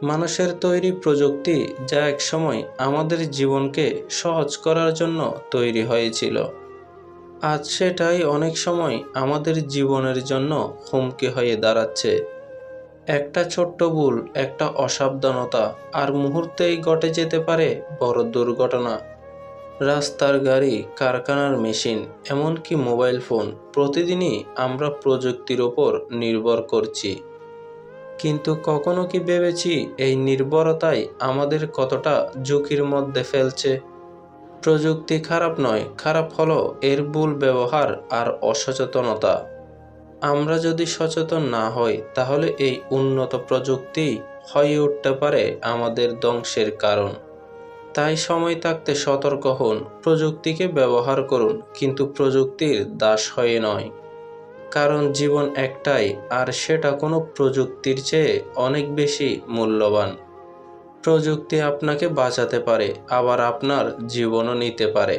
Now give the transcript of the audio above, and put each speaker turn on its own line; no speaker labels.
মানুষের তৈরি প্রযুক্তি যা একসময় আমাদের জীবনকে সহজ করার জন্য তৈরি হয়েছিল, আজ সেটাই অনেক সময় আমাদের জীবনের জন্য হুমকি হয়ে দাঁড়াচ্ছে। একটা ছোট্ট ভুল, একটা অসাবধানতা, আর মুহূর্তেই ঘটে যেতে পারে বড় দুর্ঘটনা। রাস্তার গাড়ি, কারখানার মেশিন, এমনকি মোবাইল ফোন, প্রতিদিনই আমরা প্রযুক্তির ওপর নির্ভর করছি। কিন্তু কখনো কি ভেবেছি এই নির্ভরতাই আমাদের কতটা ঝুঁকির মধ্যে ফেলছে? প্রযুক্তি খারাপ নয়, খারাপ হলো এর ভুল ব্যবহার আর অসচেতনতা। আমরা যদি সচেতন না হই, তাহলে এই উন্নত প্রযুক্তি হয়ে উঠতে পারে আমাদের ধ্বংসের কারণ। তাই সময় থাকতে সতর্ক হন, প্রযুক্তিকে ব্যবহার করুন, কিন্তু প্রযুক্তির দাস হয়ে নয়। কারণ জীবন একটাই, আর সেটা কোনো প্রযুক্তির চেয়ে অনেক বেশি মূল্যবান। প্রযুক্তি আপনাকে বাঁচাতে পারে, আবার আপনার জীবনও নিতে পারে।